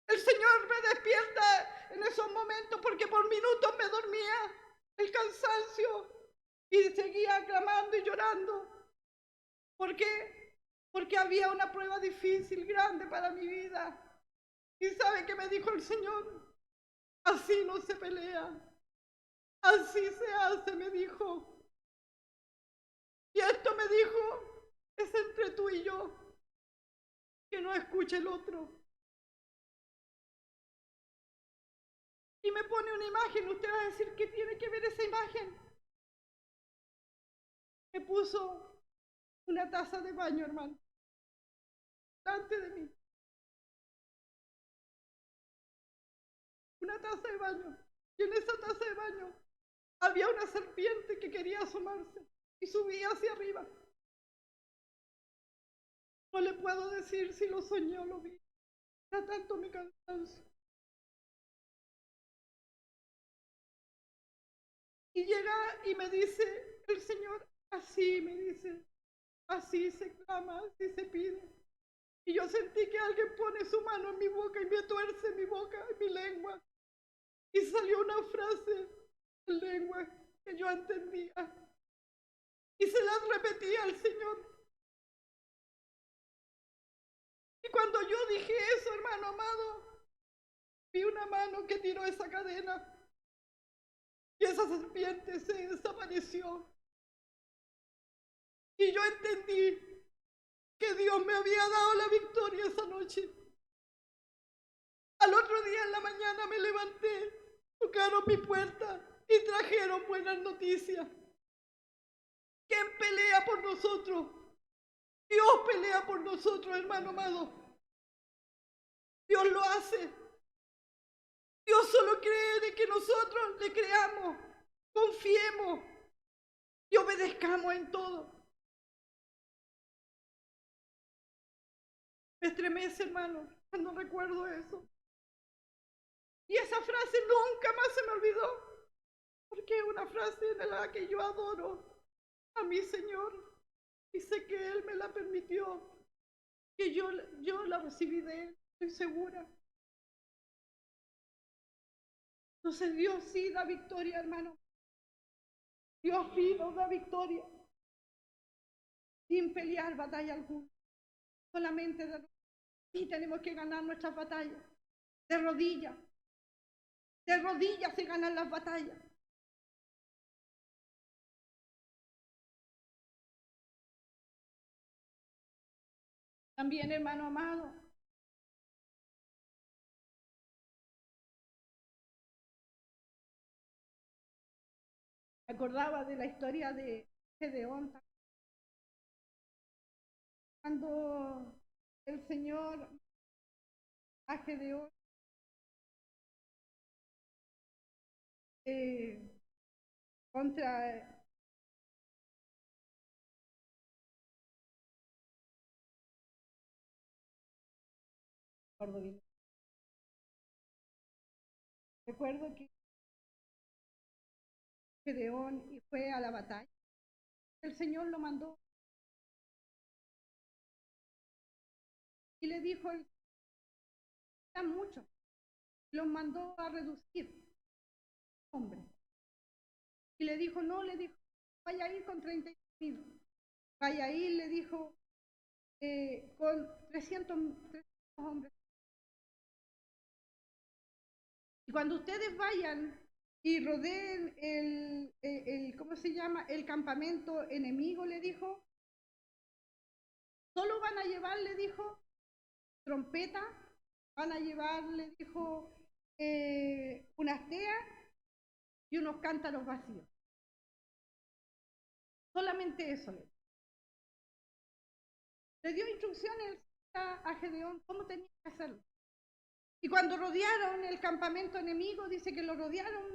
el Señor me despierta en esos momentos porque por minutos me dormía el cansancio y seguía clamando y llorando. ¿Por qué? Porque había una prueba difícil, grande para mi vida. ¿Y sabe qué me dijo el Señor? Así no se pelea, así se hace, me dijo. Y esto me dijo, es entre tú y yo, que no escuche el otro. Y me pone una imagen, usted va a decir, ¿qué tiene que ver esa imagen? Me puso una taza de baño, hermano, delante de mí. Una taza de baño. Y en esa taza de baño había una serpiente que quería asomarse y subía hacia arriba. No le puedo decir si lo soñé o lo vi. Era tanto mi cansancio. Y llega y me dice el Señor, así me dice, así se clama, así se pide. Y yo sentí que alguien pone su mano en mi boca y me tuerce mi boca, mi lengua. Y salió una frase en lengua que yo entendía. Y se las repetía al Señor. Y cuando yo dije eso, hermano amado, vi una mano que tiró esa cadena. Y esa serpiente se desapareció. Y yo entendí que Dios me había dado la victoria esa noche. Al otro día en la mañana me levanté, tocaron mi puerta y trajeron buenas noticias. ¿Quién pelea por nosotros? Dios pelea por nosotros, hermano amado. Dios lo hace. Dios solo quiere que nosotros le creamos, confiemos y obedezcamos en todo. Me estremece, hermano, cuando recuerdo eso. Y esa frase nunca más se me olvidó, porque es una frase en la que yo adoro a mi Señor y sé que Él me la permitió, que yo la recibí de Él, estoy segura. Entonces Dios sí da victoria, hermano. Dios sí nos da victoria, sin pelear batalla alguna. Solamente sí tenemos que ganar nuestras batallas, de rodillas. De rodillas se ganan las batallas. También, hermano amado, me acordaba de la historia de Gedeón, cuando el Señor a Gedeón contra recuerdo que Gedeón fue a la batalla. El Señor lo mandó y le dijo, eran muchos, los mandó a reducir, hombre. Y le dijo, no, le dijo, vaya a ir con 30.000. Vaya a ir, le dijo, con 300 hombres. Y cuando ustedes vayan y rodeen ¿cómo se llama? El campamento enemigo, le dijo, solo van a llevar, le dijo, trompeta, van a llevar, le dijo, unas teas y unos cántaros vacíos. Solamente eso. Le dio instrucciones a Gedeón cómo tenía que hacerlo. Y cuando rodearon el campamento enemigo, dice que lo rodearon,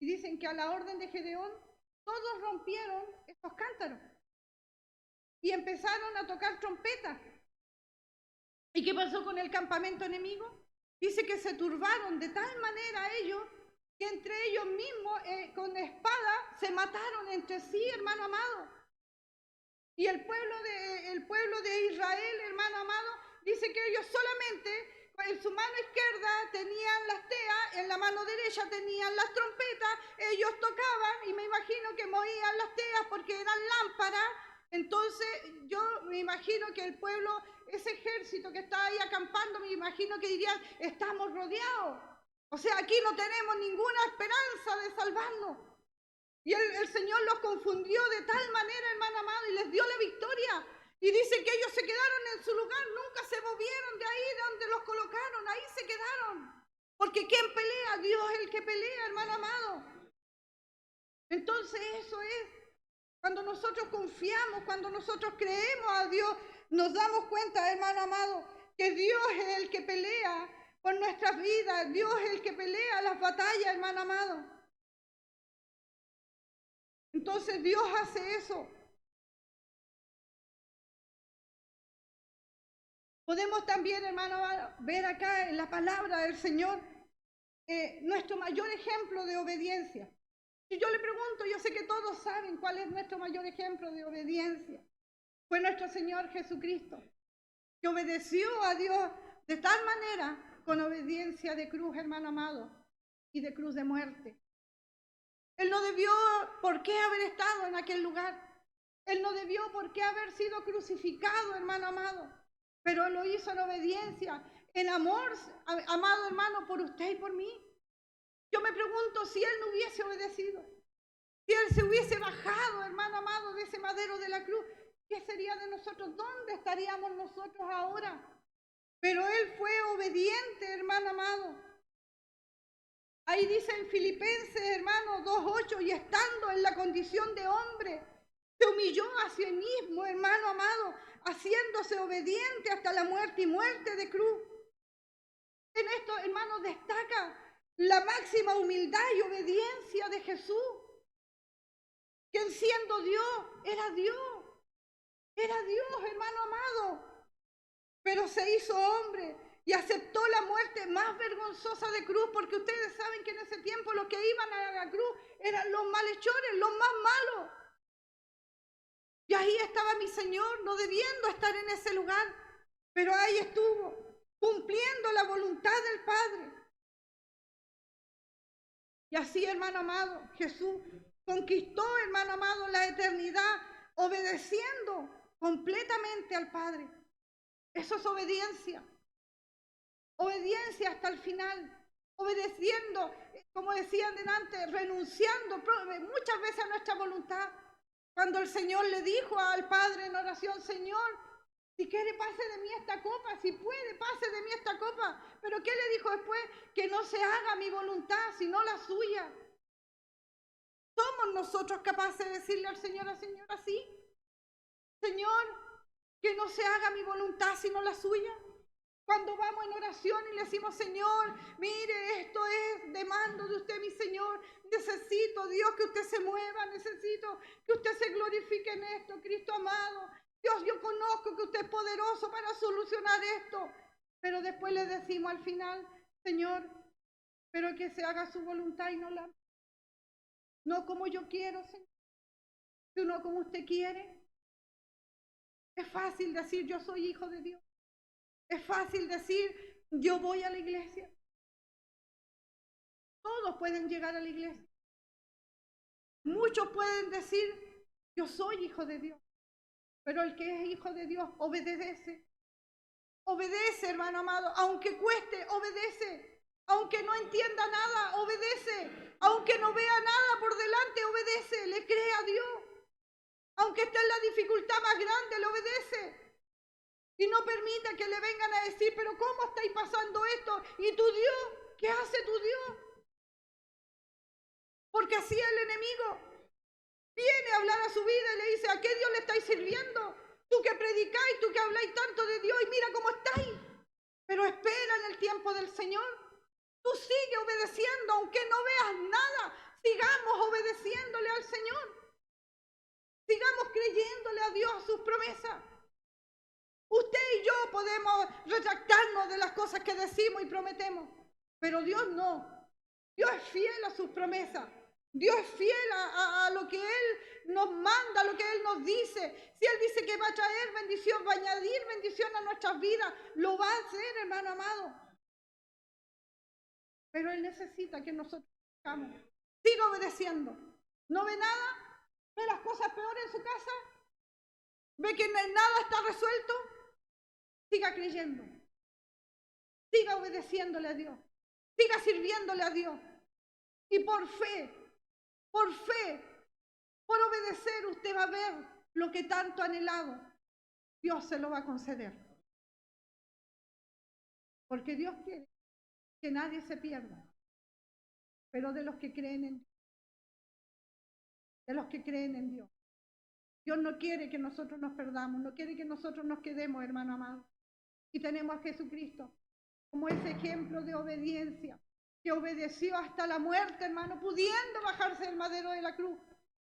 y dicen que a la orden de Gedeón, todos rompieron estos cántaros y empezaron a tocar trompetas. ¿Y qué pasó con el campamento enemigo? Dice que se turbaron de tal manera ellos que entre ellos mismos con espada se mataron entre sí, hermano amado. Y el pueblo de Israel, hermano amado, dice que ellos solamente en su mano izquierda tenían las teas, en la mano derecha tenían las trompetas, ellos tocaban y me imagino que movían las teas porque eran lámparas. Entonces yo me imagino que el pueblo, ese ejército que estaba ahí acampando, me imagino que dirían, estamos rodeados. O sea, aquí no tenemos ninguna esperanza de salvarnos. Y el Señor los confundió de tal manera, hermano amado, y les dio la victoria. Y dice que ellos se quedaron en su lugar, nunca se movieron de ahí de donde los colocaron, ahí se quedaron. Porque ¿quién pelea? Dios es el que pelea, hermano amado. Entonces eso es, cuando nosotros confiamos, cuando nosotros creemos a Dios, nos damos cuenta, hermano amado, que Dios es el que pelea por nuestras vidas, Dios es el que pelea las batallas, hermano amado. Entonces Dios hace eso. Podemos también, hermano, ver acá en la palabra del Señor nuestro mayor ejemplo de obediencia. Si yo le pregunto, yo sé que todos saben cuál es nuestro mayor ejemplo de obediencia. Fue nuestro Señor Jesucristo, que obedeció a Dios de tal manera, con obediencia de cruz, hermano amado, y de cruz de muerte. Él no debió por qué haber estado en aquel lugar. Él no debió por qué haber sido crucificado, hermano amado. Pero Él lo hizo en obediencia, en amor, amado hermano, por usted y por mí. Yo me pregunto si Él no hubiese obedecido, si Él se hubiese bajado, hermano amado, de ese madero de la cruz, ¿qué sería de nosotros? ¿Dónde estaríamos nosotros ahora? Pero Él fue obediente, hermano amado. Ahí dice en Filipenses, hermano, 2:8, y estando en la condición de hombre, se humilló a sí mismo, hermano amado, haciéndose obediente hasta la muerte y muerte de cruz. En esto, hermano, destaca la máxima humildad y obediencia de Jesús, quien siendo Dios, era Dios, hermano amado, pero se hizo hombre y aceptó la muerte más vergonzosa de cruz, porque ustedes saben que en ese tiempo los que iban a la cruz eran los malhechores, los más malos. Y ahí estaba mi Señor, no debiendo estar en ese lugar, pero ahí estuvo, cumpliendo la voluntad del Padre. Y así, hermano amado, Jesús conquistó, hermano amado, la eternidad, obedeciendo completamente al Padre. Eso es obediencia. Obediencia hasta el final. Obedeciendo, como decían delante, renunciando muchas veces a nuestra voluntad. Cuando el Señor le dijo al Padre en oración, Señor, si quiere pase de mí esta copa, si puede pase de mí esta copa. Pero ¿qué le dijo después? Que no se haga mi voluntad, sino la suya. ¿Somos nosotros capaces de decirle al Señor así? Señor, que no se haga mi voluntad, sino la suya. Cuando vamos en oración y le decimos, Señor, mire, esto es demanda de usted, mi Señor. Necesito, Dios, que usted se mueva. Necesito que usted se glorifique en esto, Cristo amado. Dios, yo conozco que usted es poderoso para solucionar esto. Pero después le decimos al final, Señor, pero que se haga su voluntad y no la... No como yo quiero, Señor, sino como usted quiere. Es fácil decir, yo soy hijo de Dios. Es fácil decir, yo voy a la iglesia. Todos pueden llegar a la iglesia. Muchos pueden decir, yo soy hijo de Dios. Pero el que es hijo de Dios obedece. Obedece, hermano amado. Aunque cueste, obedece. Aunque no entienda nada, obedece. Aunque no vea nada por delante, obedece. Le cree a Dios. Aunque esté en la dificultad más grande, le obedece. Y no permita que le vengan a decir, pero ¿cómo estáis pasando esto? ¿Y tu Dios? ¿Qué hace tu Dios? Porque así el enemigo viene a hablar a su vida y le dice, ¿a qué Dios le estáis sirviendo? Tú que predicáis, tú que habláis tanto de Dios y mira cómo estáis. Pero espera en el tiempo del Señor. Tú sigue obedeciendo, aunque no veas nada. Sigamos obedeciéndole al Señor. Sigamos creyéndole a Dios sus promesas. Usted y yo podemos retractarnos de las cosas que decimos y prometemos, pero Dios no. Dios es fiel a sus promesas. Dios es fiel a lo que Él nos manda, a lo que Él nos dice. Si Él dice que va a traer bendición, va a añadir bendición a nuestras vidas, lo va a hacer, hermano amado. Pero Él necesita que nosotros sigamos. Siga obedeciendo. ¿No ve nada? ¿Ve las cosas peores en su casa? ¿Ve que nada está resuelto? Siga creyendo, siga obedeciéndole a Dios, siga sirviéndole a Dios. Y por fe, por obedecer, usted va a ver lo que tanto ha anhelado. Dios se lo va a conceder. Porque Dios quiere que nadie se pierda, pero de los que creen en Dios. De los que creen en Dios. Dios no quiere que nosotros nos perdamos, no quiere que nosotros nos quedemos, hermano amado. Y tenemos a Jesucristo como ese ejemplo de obediencia, que obedeció hasta la muerte, hermano, pudiendo bajarse del madero de la cruz.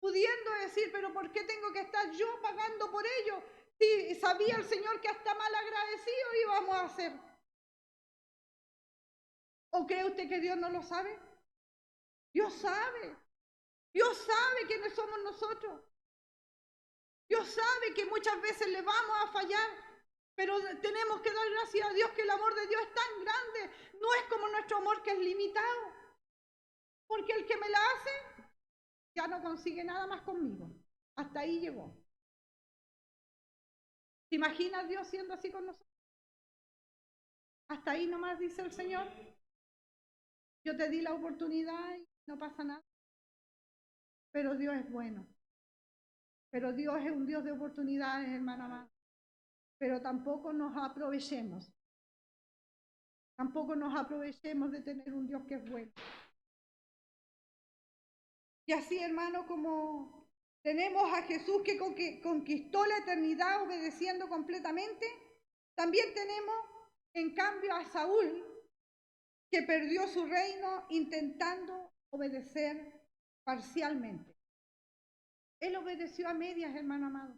pudiendo decir, pero ¿por qué tengo que estar yo pagando por ello? Si sabía el Señor que hasta mal agradecido íbamos a hacer. ¿O cree usted que Dios no lo sabe? Dios sabe. Dios sabe quiénes somos nosotros. Dios sabe que muchas veces le vamos a fallar, pero tenemos que dar gracias a Dios que el amor de Dios es tan grande. No es como nuestro amor que es limitado. Porque el que me la hace ya no consigue nada más conmigo. Hasta ahí llegó. ¿Te imaginas Dios siendo así con nosotros? Hasta ahí nomás dice el Señor. Yo te di la oportunidad y no pasa nada. Pero Dios es bueno. Pero Dios es un Dios de oportunidades, hermana amada. Pero tampoco nos aprovechemos. Tampoco nos aprovechemos de tener un Dios que es bueno. Y así, hermano, como tenemos a Jesús que conquistó la eternidad obedeciendo completamente, también tenemos, en cambio, a Saúl, que perdió su reino intentando obedecer parcialmente. Él obedeció a medias, hermano amado.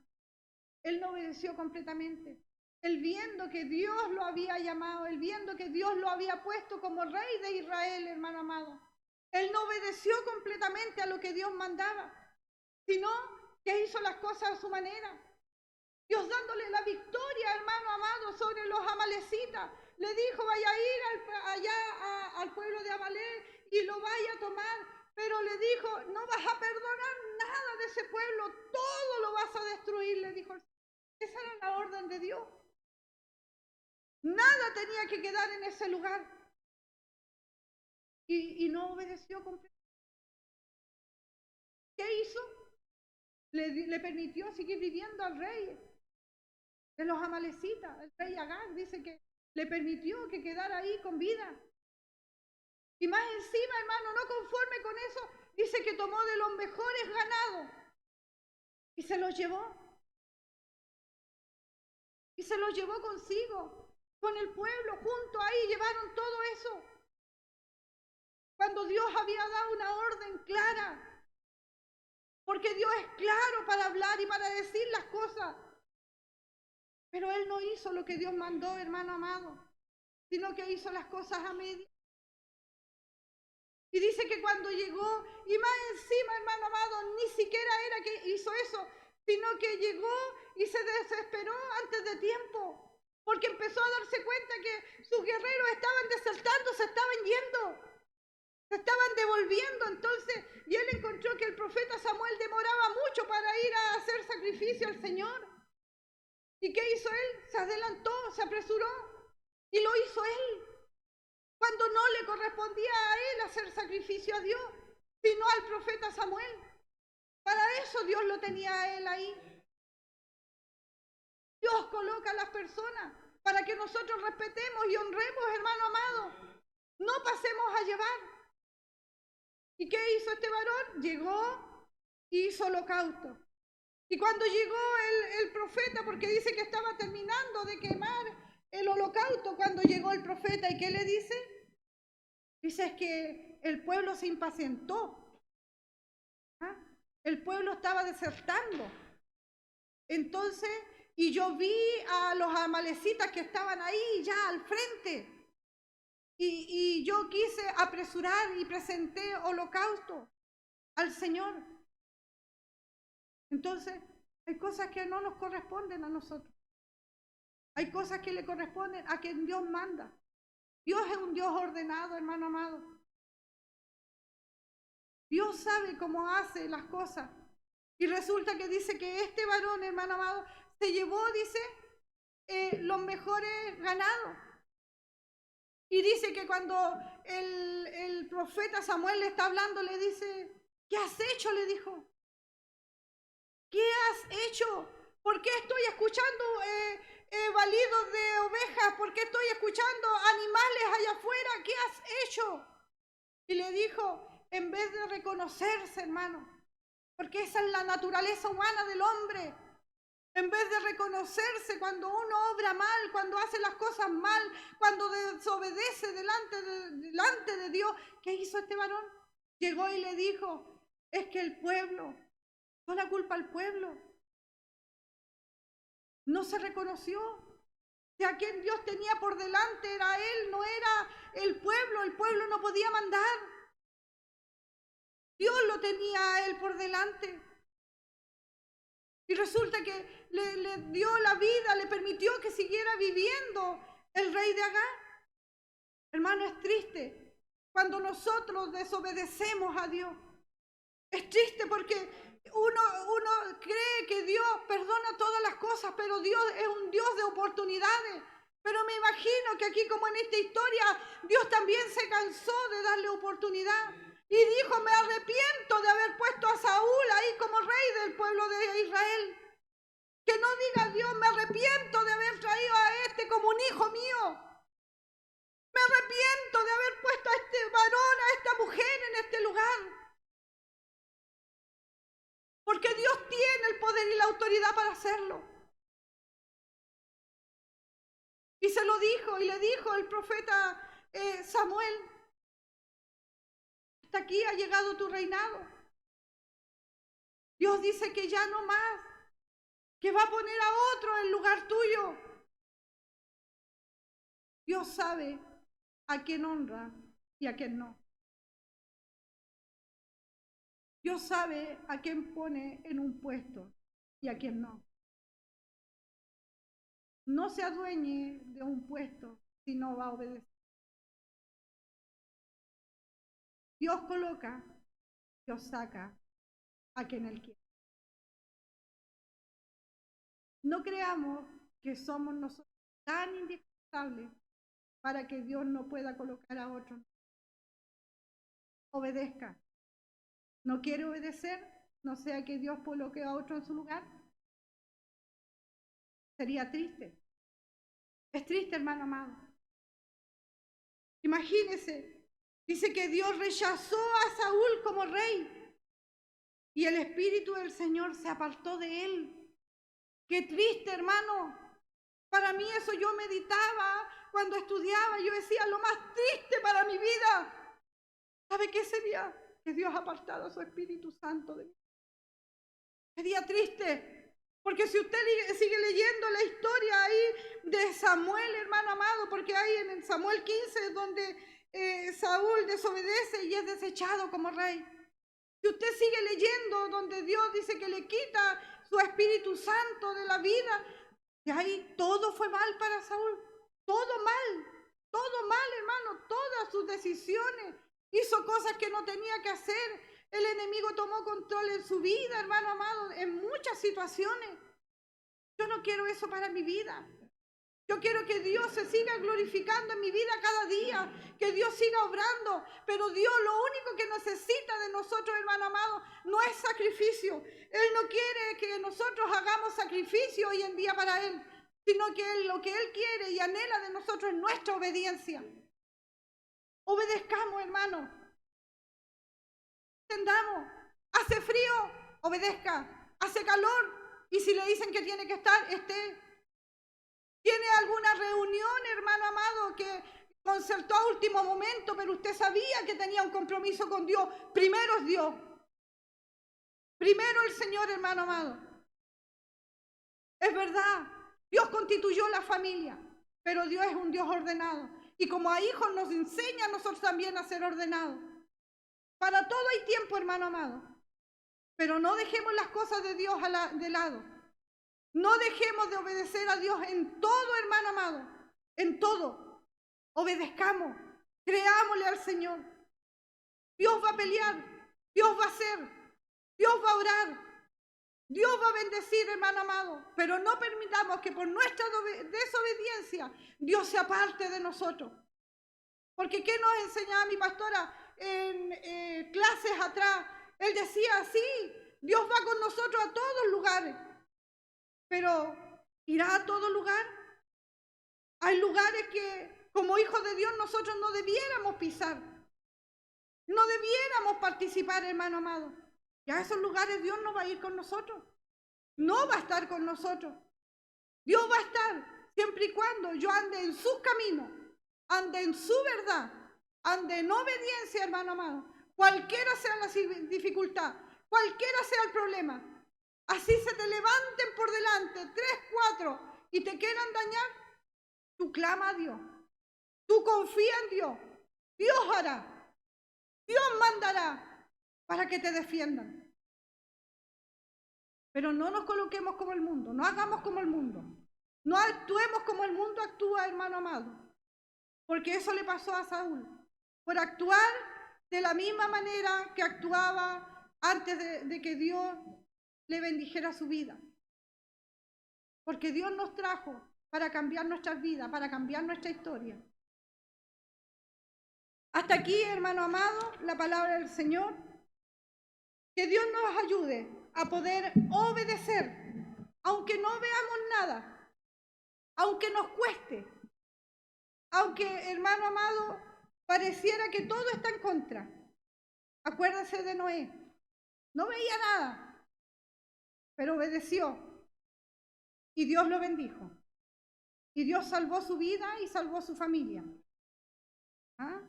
Él no obedeció completamente. Él viendo que Dios lo había llamado, él viendo que Dios lo había puesto como rey de Israel, hermano amado. Él no obedeció completamente a lo que Dios mandaba, sino que hizo las cosas a su manera. Dios dándole la victoria, hermano amado, sobre los amalecitas. Le dijo, vaya a ir allá al pueblo de Amalek y lo vaya a tomar. Pero le dijo, no vas a perdonar nada de ese pueblo, todo lo vas a destruir, le dijo. Esa era la orden de Dios. Nada tenía que quedar en ese lugar. Y no obedeció completamente. ¿Qué hizo? Le permitió seguir viviendo al rey de los amalecitas. El rey Agag dice que le permitió que quedara ahí con vida. Y más encima, hermano, no conforme con eso, dice que tomó de los mejores ganados y se los llevó. Y se los llevó consigo, con el pueblo, junto ahí, llevaron todo eso. Cuando Dios había dado una orden clara, porque Dios es claro para hablar y para decir las cosas. Pero Él no hizo lo que Dios mandó, hermano amado, sino que hizo las cosas a medias. Y dice que cuando llegó, y más encima, hermano amado, ni siquiera era que hizo eso, sino que llegó y se desesperó antes de tiempo, porque empezó a darse cuenta que sus guerreros estaban desertando, se estaban yendo, se estaban devolviendo. Entonces, y él encontró que el profeta Samuel demoraba mucho para ir a hacer sacrificio al Señor. ¿Y qué hizo él? Se adelantó, se apresuró, y lo hizo él. Cuando no le correspondía a él hacer sacrificio a Dios, sino al profeta Samuel. Para eso Dios lo tenía a él ahí. Dios coloca a las personas para que nosotros respetemos y honremos, hermano amado. No pasemos a llevar. ¿Y qué hizo este varón? Llegó y hizo holocausto. Y cuando llegó el profeta, porque dice que estaba terminando de quemar el holocausto, cuando llegó el profeta, ¿y qué le dice? Dice es que el pueblo se impacientó. ¿Ah? El pueblo estaba desertando. Entonces, y yo vi a los amalecitas que estaban ahí ya al frente. Y yo quise apresurar y presenté holocausto al Señor. Entonces, hay cosas que no nos corresponden a nosotros. Hay cosas que le corresponden a quien Dios manda. Dios es un Dios ordenado, hermano amado. Dios sabe cómo hace las cosas. Y resulta que dice que este varón, hermano amado, se llevó, dice, los mejores ganados. Y dice que cuando el profeta Samuel le está hablando, le dice, ¿qué has hecho? Le dijo. ¿Qué has hecho? ¿Por qué estoy escuchando balidos de ovejas? ¿Por qué estoy escuchando animales allá afuera? ¿Qué has hecho? Y le dijo, en vez de reconocerse, hermano, porque esa es la naturaleza humana del hombre, en vez de reconocerse cuando uno obra mal, cuando hace las cosas mal, cuando desobedece delante de Dios, ¿qué hizo este varón? Llegó y le dijo, es que el pueblo Echó la culpa al pueblo. No se reconoció. De a quien Dios tenía por delante era Él, no era el pueblo no podía mandar. Dios lo tenía a Él por delante. Y resulta que le dio la vida, le permitió que siguiera viviendo el rey de Agag. Hermano, es triste cuando nosotros desobedecemos a Dios. Es triste porque uno cree que Dios perdona todas las cosas, pero Dios es un Dios de oportunidades. Pero me imagino que aquí, como en esta historia, Dios también se cansó de darle oportunidad. Y dijo, me arrepiento de haber puesto a Saúl ahí como rey del pueblo de Israel. Que no diga Dios, me arrepiento de haber traído a este como un hijo mío. Me arrepiento de haber puesto a este varón, a esta mujer en este lugar. Porque Dios tiene el poder y la autoridad para hacerlo. Y se lo dijo, y le dijo el profeta Samuel, hasta aquí ha llegado tu reinado. Dios dice que ya no más, que va a poner a otro en lugar tuyo. Dios sabe a quién honra y a quién no. Dios sabe a quién pone en un puesto y a quién no. No se adueñe de un puesto si no va a obedecer. Dios coloca, Dios saca a quien Él quiere. No creamos que somos nosotros tan indispensables para que Dios no pueda colocar a otro. Obedezca. ¿No quiere obedecer? No sea que Dios coloque a otro en su lugar. Sería triste. Es triste, hermano amado. Imagínese, dice que Dios rechazó a Saúl como rey y el Espíritu del Señor se apartó de él. Qué triste, hermano. Para mí eso yo meditaba cuando estudiaba. Yo decía, lo más triste para mi vida. ¿Sabe qué sería? Que Dios ha apartado a su Espíritu Santo de mí. Sería triste. Porque si usted sigue leyendo la historia ahí de Samuel, hermano amado, porque ahí en el Samuel 15 es donde Saúl desobedece y es desechado como rey. Si usted sigue leyendo donde Dios dice que le quita su Espíritu Santo de la vida, de ahí todo fue mal para Saúl. Todo mal, hermano, todas sus decisiones. Hizo cosas que no tenía que hacer. El enemigo tomó control en su vida, hermano amado, en muchas situaciones. Yo no quiero eso para mi vida. Yo quiero que Dios se siga glorificando en mi vida cada día, que Dios siga obrando, pero Dios lo único que necesita de nosotros, hermano amado, no es sacrificio. Él no quiere que nosotros hagamos sacrificio hoy en día para Él, sino que lo que Él quiere y anhela de nosotros es nuestra obediencia. Obedezcamos, hermano. Entendamos. Hace frío, obedezca. Hace calor, y si le dicen que tiene que estar, esté. ¿Tiene alguna reunión, hermano amado, que concertó a último momento, pero usted sabía que tenía un compromiso con Dios? Primero es Dios. Primero el Señor, hermano amado. Es verdad, Dios constituyó la familia, pero Dios es un Dios ordenado. Y como a hijos nos enseña a nosotros también a ser ordenados. Para todo hay tiempo, hermano amado. Pero no dejemos las cosas de Dios de lado. No dejemos de obedecer a Dios en todo, hermano amado. En todo. Obedezcamos. Creámosle al Señor. Dios va a pelear. Dios va a hacer. Dios va a orar. Dios va a bendecir, hermano amado. Pero no permitamos que por nuestra desobediencia Dios se aparte de nosotros. Porque ¿qué nos enseñaba mi pastora en clases atrás? Él decía así, Dios va con nosotros a todos lugares. Pero ¿irá a todo lugar? Hay lugares que como hijos de Dios nosotros no debiéramos pisar. No debiéramos participar, hermano amado. Y a esos lugares Dios no va a ir con nosotros. No va a estar con nosotros. Dios va a estar siempre y cuando yo ande en sus caminos, ande en su verdad, ande en obediencia, hermano amado. Cualquiera sea la dificultad, cualquiera sea el problema, así se te levanten por delante 3, 4 y te quieran dañar, tú clama a Dios, tú confía en Dios, Dios hará, Dios mandará para que te defiendan. Pero no nos coloquemos como el mundo, no hagamos como el mundo, no actuemos como el mundo actúa, hermano amado, porque eso le pasó a Saúl, por actuar de la misma manera que actuaba antes de que Dios le bendijera su vida. Porque Dios nos trajo para cambiar nuestras vidas, para cambiar nuestra historia. Hasta aquí, hermano amado, la palabra del Señor. Que Dios nos ayude a poder obedecer, aunque no veamos nada, aunque nos cueste, aunque, hermano amado, pareciera que todo está en contra. Acuérdense de Noé. No veía nada, pero obedeció. Y Dios lo bendijo. Y Dios salvó su vida y salvó su familia. ¿Ah?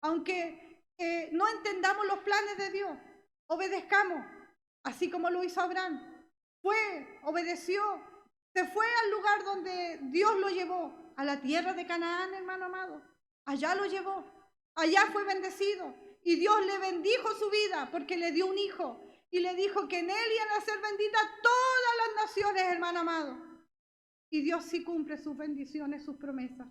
Aunque no entendamos los planes de Dios, obedezcamos, así como lo hizo Abraham. Obedeció, se fue al lugar donde Dios lo llevó, a la tierra de Canaán, hermano amado. Allá lo llevó, allá fue bendecido. Y Dios le bendijo su vida porque le dio un hijo. Y le dijo que en él iban a ser benditas todas las naciones, hermano amado. Y Dios sí cumple sus bendiciones, sus promesas.